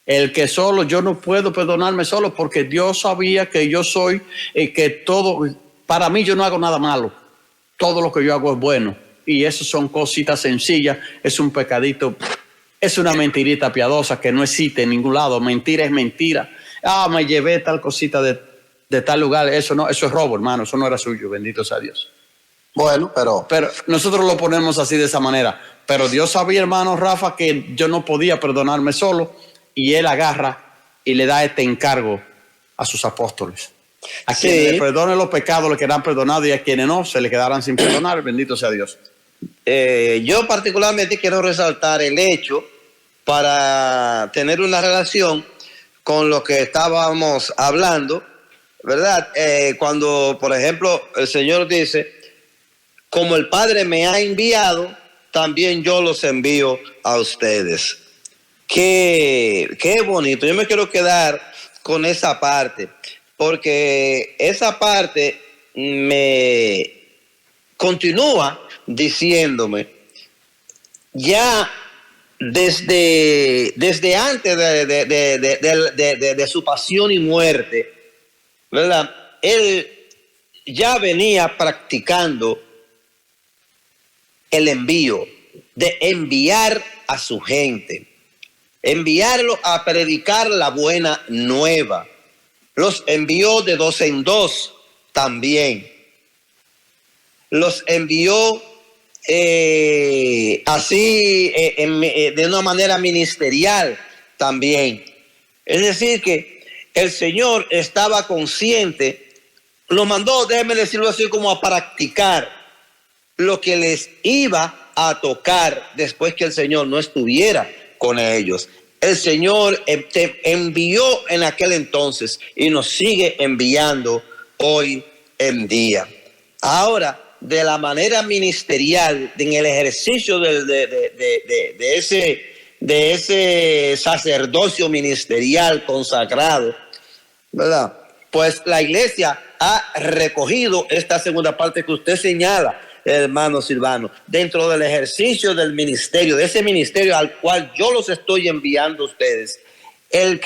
S4: El que solo, yo no puedo perdonarme solo porque Dios sabía que yo soy, que todo, para mí yo no hago nada malo. Todo lo que yo hago es bueno. Y eso son cositas sencillas, es un pecadito, es una mentirita piadosa que no existe en ningún lado. Mentira es mentira. Me llevé tal cosita de tal lugar. Eso no, eso es robo, hermano. Eso no era suyo, bendito sea Dios.
S3: Bueno, pero
S4: nosotros lo ponemos así de esa manera. Pero Dios sabía, hermano Rafa, que yo no podía perdonarme solo, y Él agarra y le da este encargo a sus apóstoles. A quienes le perdonen los pecados le quedarán perdonados, y a quienes no, se le quedarán sin perdonar. Bendito sea Dios.
S3: Yo particularmente quiero resaltar el hecho para tener una relación con lo que estábamos hablando, ¿verdad? Cuando, por ejemplo, el Señor dice, como el Padre me ha enviado, también yo los envío a ustedes. Qué bonito. Yo me quiero quedar con esa parte, porque esa parte me continúa diciéndome, ya desde antes de su pasión y muerte, ¿verdad? Él ya venía practicando el envío, de enviar a su gente, enviarlo a predicar la buena nueva. Los envió de 2 en 2 también. Los envió así de una manera ministerial también. Es decir, que el Señor estaba consciente, lo mandó, déjenme decirlo así, como a practicar lo que les iba a tocar después que el Señor no estuviera con ellos. El Señor envió en aquel entonces y nos sigue enviando hoy en día. Ahora, de la manera ministerial, en el ejercicio de ese sacerdocio ministerial consagrado, ¿verdad? Pues la iglesia ha recogido esta segunda parte que usted señala, hermano Silvano, dentro del ejercicio del ministerio, de ese ministerio al cual yo los estoy enviando a ustedes. Al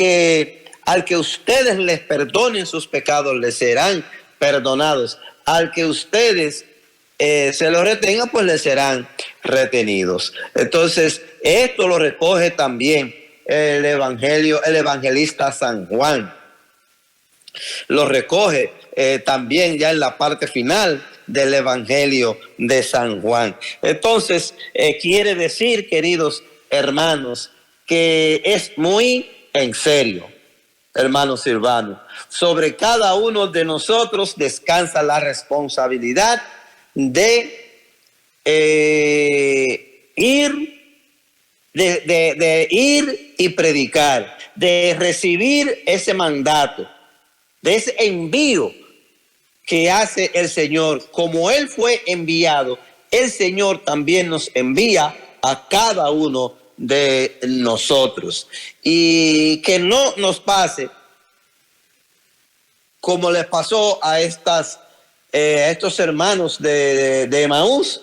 S3: que ustedes les perdonen sus pecados, les serán perdonados. Al que ustedes se los retengan, pues les serán retenidos. Entonces, esto lo recoge también el evangelista San Juan. Lo recoge también ya en la parte final del Evangelio de San Juan. Entonces, quiere decir, queridos hermanos, que es muy en serio, hermano Silvano, sobre cada uno de nosotros descansa la responsabilidad de ir y predicar, de recibir ese mandato, de ese envío que hace el Señor. Como Él fue enviado, el Señor también nos envía a cada uno de nosotros. Y que no nos pase como les pasó a estos hermanos de Emaús,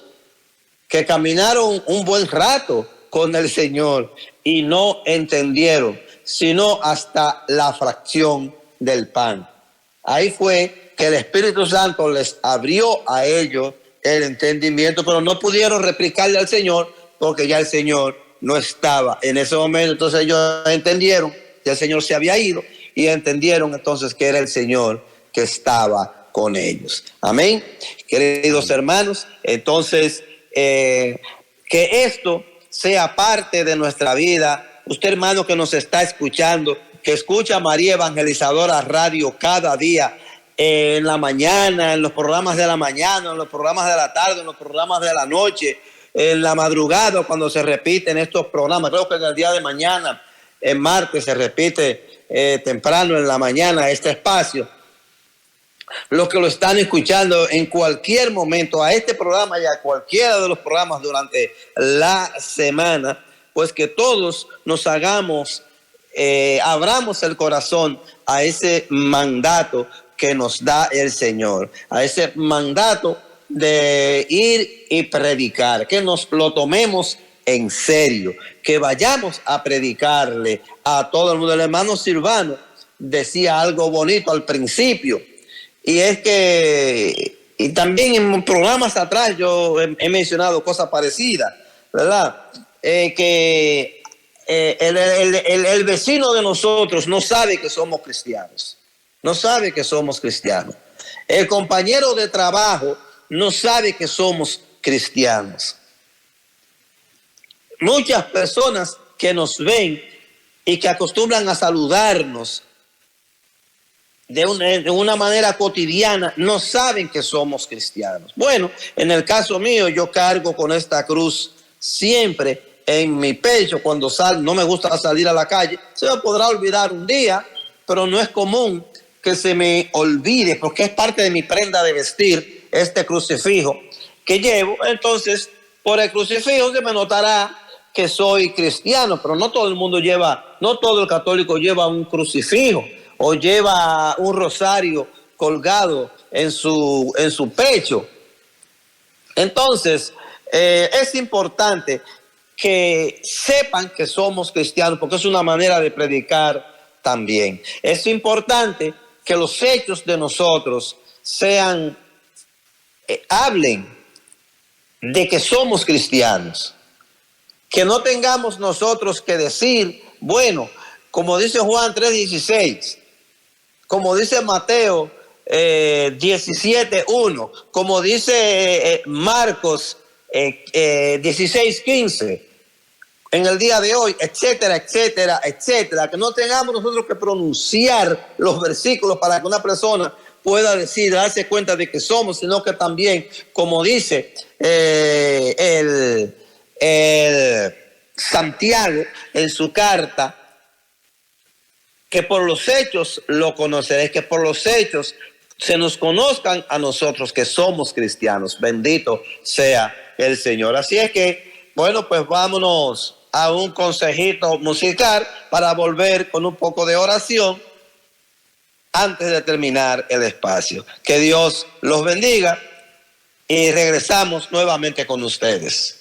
S3: que caminaron un buen rato con el Señor y no entendieron, sino hasta la fracción del pan. Ahí fue que el Espíritu Santo les abrió a ellos el entendimiento, pero no pudieron replicarle al Señor porque ya el Señor no estaba en ese momento. Entonces ellos entendieron que el Señor se había ido y entendieron entonces que era el Señor que estaba con ellos. Amén. Queridos hermanos, entonces que esto sea parte de nuestra vida. Usted, hermano, que nos está escuchando, que escucha a María Evangelizadora Radio cada día, en la mañana, en los programas de la mañana, en los programas de la tarde, en los programas de la noche, en la madrugada, cuando se repiten estos programas. Creo que en el día de mañana, en martes, se repite temprano en la mañana este espacio. los que lo están escuchando en cualquier momento a este programa y a cualquiera de los programas durante la semana, pues que todos nos hagamos, abramos el corazón a ese mandato que nos da el Señor, a ese mandato de ir y predicar, que nos lo tomemos en serio, que vayamos a predicarle a todo el mundo. El hermano Silvano decía algo bonito al principio, y es que, y también en programas atrás yo he mencionado cosas parecidas, ¿verdad? Que el vecino de nosotros no sabe que somos cristianos, no sabe que somos cristianos. El compañero de trabajo no sabe que somos cristianos. Muchas personas que nos ven y que acostumbran a saludarnos de una manera cotidiana no saben que somos cristianos. Bueno, en el caso mío, yo cargo con esta cruz siempre en mi pecho cuando salgo. No me gusta salir a la calle. Se me podrá olvidar un día, pero no es común que se me olvide, porque es parte de mi prenda de vestir, este crucifijo que llevo. Entonces, por el crucifijo se me notará que soy cristiano, pero no todo el mundo lleva, no todo el católico lleva un crucifijo o lleva un rosario colgado en su pecho. Entonces, es importante que sepan que somos cristianos, porque es una manera de predicar también. Es importante que los hechos de nosotros sean, hablen de que somos cristianos. Que no tengamos nosotros que decir, bueno, como dice Juan 3:16, como dice Mateo 17:1, como dice Marcos 16:15, en el día de hoy, etcétera, etcétera, etcétera. Que no tengamos nosotros que pronunciar los versículos para que una persona pueda decir, darse cuenta de que somos, sino que también, como dice el Santiago en su carta, que por los hechos lo conoceréis, que por los hechos se nos conozcan a nosotros que somos cristianos. Bendito sea el Señor. Así es que, bueno, pues vámonos a un consejito musical para volver con un poco de oración antes de terminar el espacio. Que Dios los bendiga y regresamos nuevamente con ustedes.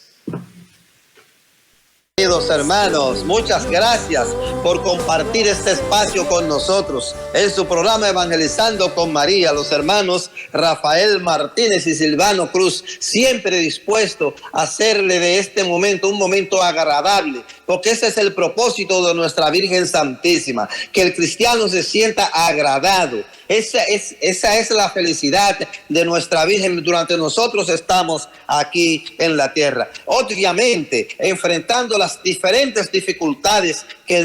S3: Queridos hermanos, muchas gracias por compartir este espacio con nosotros en su programa Evangelizando con María. Los hermanos Rafael Martínez y Silvano Cruz, siempre dispuestos a hacerle de este momento un momento agradable, porque ese es el propósito de nuestra Virgen Santísima, que el cristiano se sienta agradado. Esa es la felicidad de nuestra Virgen durante nosotros estamos aquí en la tierra. Obviamente, enfrentando las diferentes dificultades que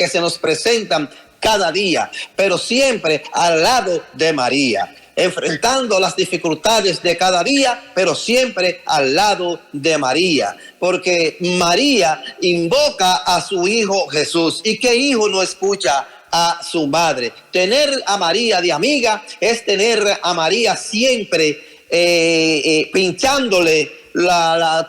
S3: se nos presentan cada día, pero siempre al lado de María. Enfrentando las dificultades de cada día, pero siempre al lado de María, porque María invoca a su Hijo Jesús. ¿Y qué hijo no escucha a su madre? Tener a María de amiga es tener a María siempre pinchándole,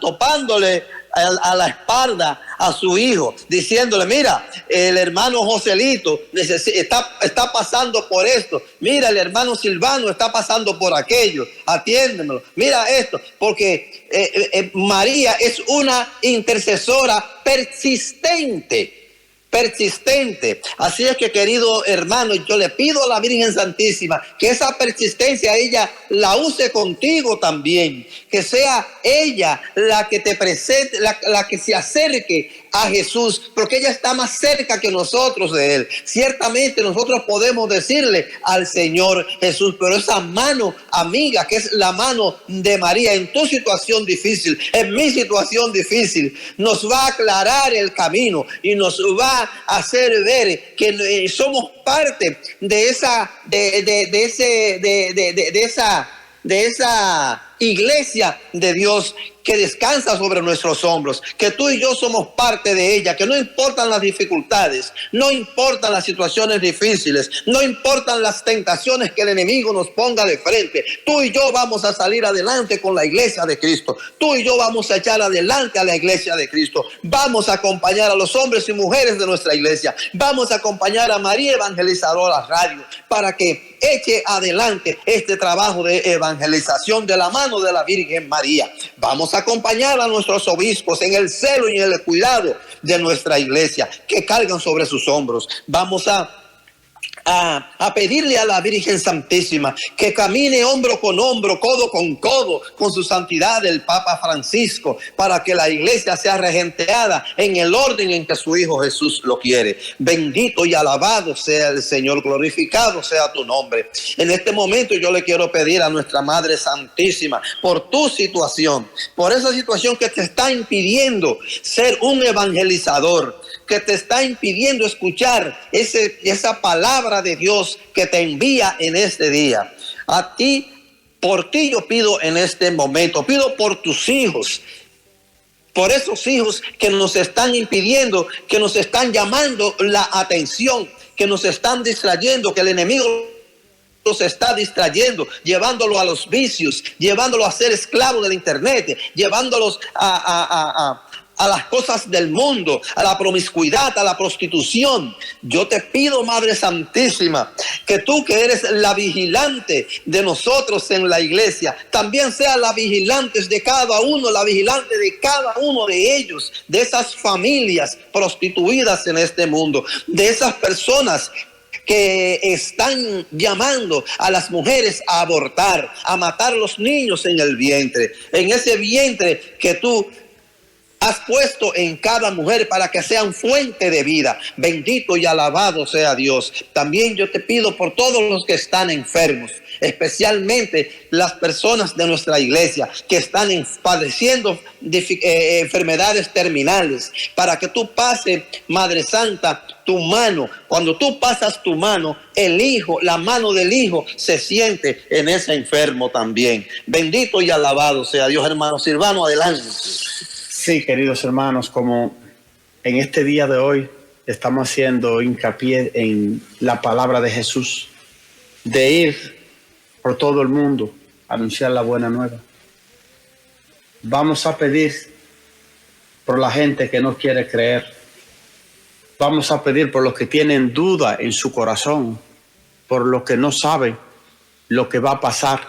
S3: topándole a la espalda a su hijo, diciéndole, mira, el hermano Joselito está pasando por esto, mira, el hermano Silvano está pasando por aquello, atiéndemelo, mira esto, porque María es una intercesora persistente. Así es que, querido hermano, yo le pido a la Virgen Santísima que esa persistencia ella la use contigo también, que sea ella la que te presente, la que se acerque a Jesús, porque ella está más cerca que nosotros de él. Ciertamente nosotros podemos decirle al Señor Jesús, pero esa mano amiga, que es la mano de María en tu situación difícil, en mi situación difícil, nos va a aclarar el camino y nos va a hacer ver que somos parte de esa iglesia de Dios que descansa sobre nuestros hombros, que tú y yo somos parte de ella, que no importan las dificultades, no importan las situaciones difíciles, no importan las tentaciones que el enemigo nos ponga de frente, tú y yo vamos a salir adelante con la iglesia de Cristo, tú y yo vamos a echar adelante a la iglesia de Cristo, vamos a acompañar a los hombres y mujeres de nuestra iglesia, vamos a acompañar a María Evangelizadora Radio para que eche adelante este trabajo de evangelización de la mano de la Virgen María. Vamos a acompañar a nuestros obispos en el celo y en el cuidado de nuestra iglesia que cargan sobre sus hombros. Vamos a pedirle a la Virgen Santísima que camine hombro con hombro, codo con su santidad el Papa Francisco, para que la iglesia sea regenteada en el orden en que su Hijo Jesús lo quiere. Bendito y alabado sea el Señor, glorificado sea tu nombre. En este momento yo le quiero pedir a nuestra Madre Santísima por tu situación, por esa situación que te está impidiendo ser un evangelizador, que te está impidiendo escuchar esa palabra de Dios que te envía en este día. A ti, por ti yo pido en este momento, pido por tus hijos, por esos hijos que nos están impidiendo, que nos están llamando la atención, que nos están distrayendo, que el enemigo se está distrayendo, llevándolo a los vicios, llevándolo a ser esclavo del internet, llevándolos a las cosas del mundo, a la promiscuidad, a la prostitución. Yo te pido, Madre Santísima, que tú, que eres la vigilante de nosotros en la iglesia, también seas la vigilante de cada uno, la vigilante de cada uno de ellos, de esas familias prostituidas en este mundo, de esas personas que están llamando a las mujeres a abortar, a matar los niños en el vientre, en ese vientre que tú has puesto en cada mujer para que sean fuente de vida. Bendito y alabado sea Dios. También yo te pido por todos los que están enfermos, especialmente las personas de nuestra iglesia que están padeciendo enfermedades terminales, para que tú pases, Madre Santa, tu mano. Cuando tú pasas tu mano, el Hijo, la mano del Hijo se siente en ese enfermo también. Bendito y alabado sea Dios, hermano Silvano, adelante.
S4: Sí, queridos hermanos, como en este día de hoy estamos haciendo hincapié en la palabra de Jesús, de ir por todo el mundo a anunciar la buena nueva. Vamos a pedir por la gente que no quiere creer. Vamos a pedir por los que tienen duda en su corazón, por los que no saben lo que va a pasar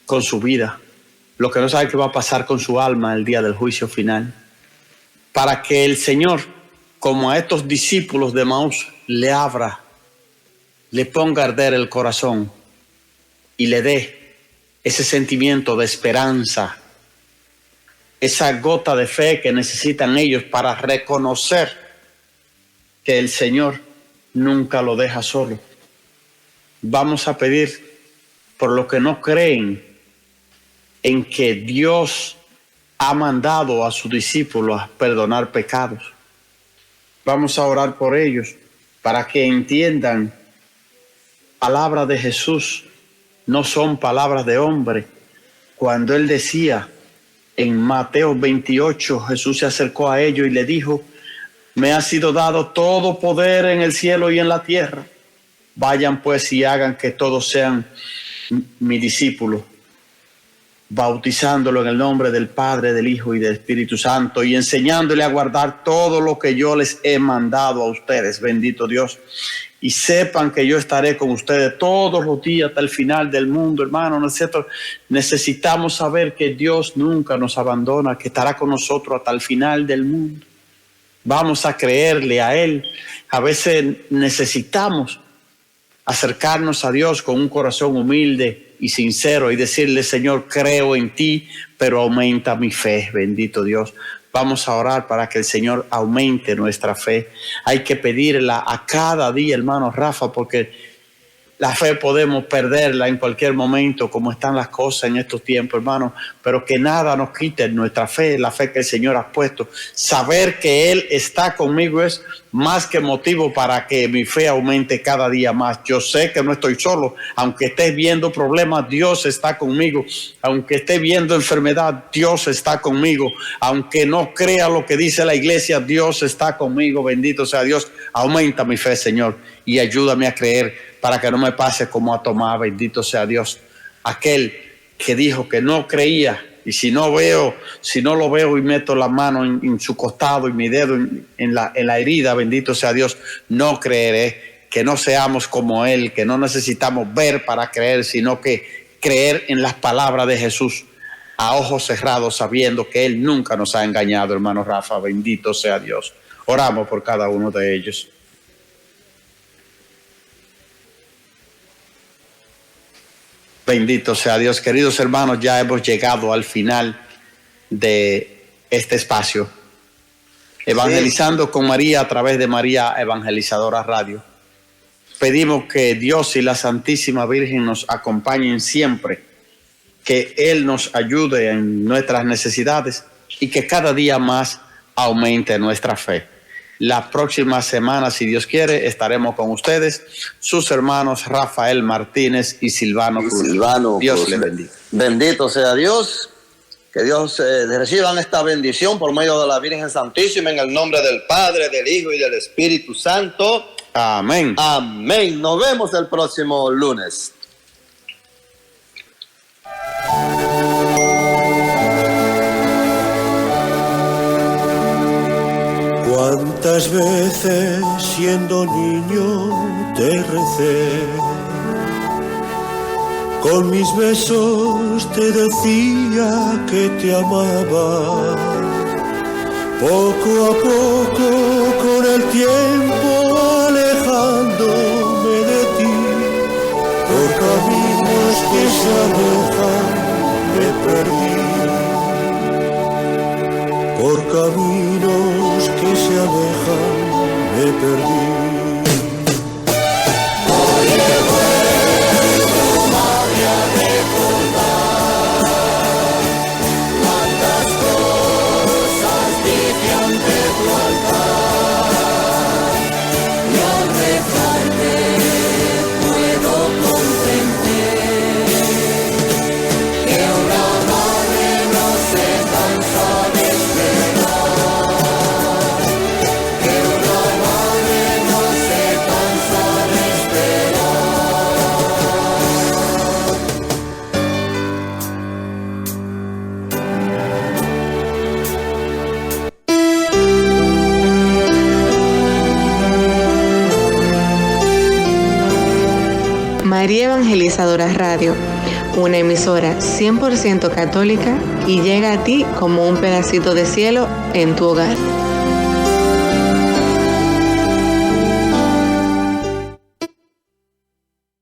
S4: con su vida, lo que no sabe qué va a pasar con su alma el día del juicio final, para que el Señor, como a estos discípulos de Maús, le abra, le ponga a arder el corazón y le dé ese sentimiento de esperanza, esa gota de fe que necesitan ellos para reconocer que el Señor nunca lo deja solo. Vamos a pedir por los que no creen en que Dios ha mandado a sus discípulos a perdonar pecados. Vamos a orar por ellos para que entiendan palabras de Jesús, no son palabras de hombre. Cuando él decía en Mateo 28, Jesús se acercó a ellos y le dijo: me ha sido dado todo poder en el cielo y en la tierra. Vayan pues y hagan que todos sean mis discípulos, bautizándolo en el nombre del Padre, del Hijo y del Espíritu Santo, y enseñándole a guardar todo lo que yo les he mandado a ustedes. Bendito Dios. Y sepan que yo estaré con ustedes todos los días hasta el final del mundo, hermano. Nosotros necesitamos saber que Dios nunca nos abandona, que estará con nosotros hasta el final del mundo. Vamos a creerle a Él. A veces necesitamos acercarnos a Dios con un corazón humilde y sincero y decirle: Señor, creo en ti, pero aumenta mi fe. Bendito Dios. Vamos a orar para que el Señor aumente nuestra fe. Hay que pedirla a cada día, hermano Rafa, porque La fe podemos perderla en cualquier momento, como están las cosas en estos tiempos, hermano, pero que nada nos quite nuestra fe, la fe que el Señor ha puesto. Saber que Él está conmigo es más que motivo para que mi fe aumente cada día más. Yo sé que no estoy solo, aunque esté viendo problemas, Dios está conmigo. Aunque esté viendo enfermedad, Dios está conmigo. Aunque no crea lo que dice la iglesia, Dios está conmigo. Bendito sea Dios. Aumenta mi fe, Señor, y ayúdame a creer para que no me pase como a Tomás. Bendito sea Dios. Aquel que dijo que no creía, y si no lo veo y meto la mano en su costado y mi dedo en la herida, bendito sea Dios, no creeré. Que no seamos como Él, que no necesitamos ver para creer, sino que creer en las palabras de Jesús a ojos cerrados, sabiendo que Él nunca nos ha engañado, hermano Rafa. Bendito sea Dios. Oramos por cada uno de ellos. Bendito sea Dios. Queridos hermanos, ya hemos llegado al final de este espacio. Evangelizando con María a través de María Evangelizadora Radio. Pedimos que Dios y la Santísima Virgen nos acompañen siempre, que Él nos ayude en nuestras necesidades y que cada día más aumente nuestra fe. La próxima semana, si Dios quiere, estaremos con ustedes, sus hermanos Rafael Martínez y Silvano Cruz. Dios les bendiga.
S3: Bendito sea Dios. Que Dios reciban esta bendición por medio de la Virgen Santísima, en el nombre del Padre, del Hijo y del Espíritu Santo.
S4: Amén.
S3: Amén. Nos vemos el próximo lunes.
S1: Cuántas veces siendo niño te recé, con mis besos te decía que te amaba. Poco a poco, con el tiempo alejándome de ti, por caminos que se alejan me perdí. Por caminos que se alejan me perdí.
S5: María Evangelizadora Radio, una emisora 100% católica y llega a ti como un pedacito de cielo en tu hogar.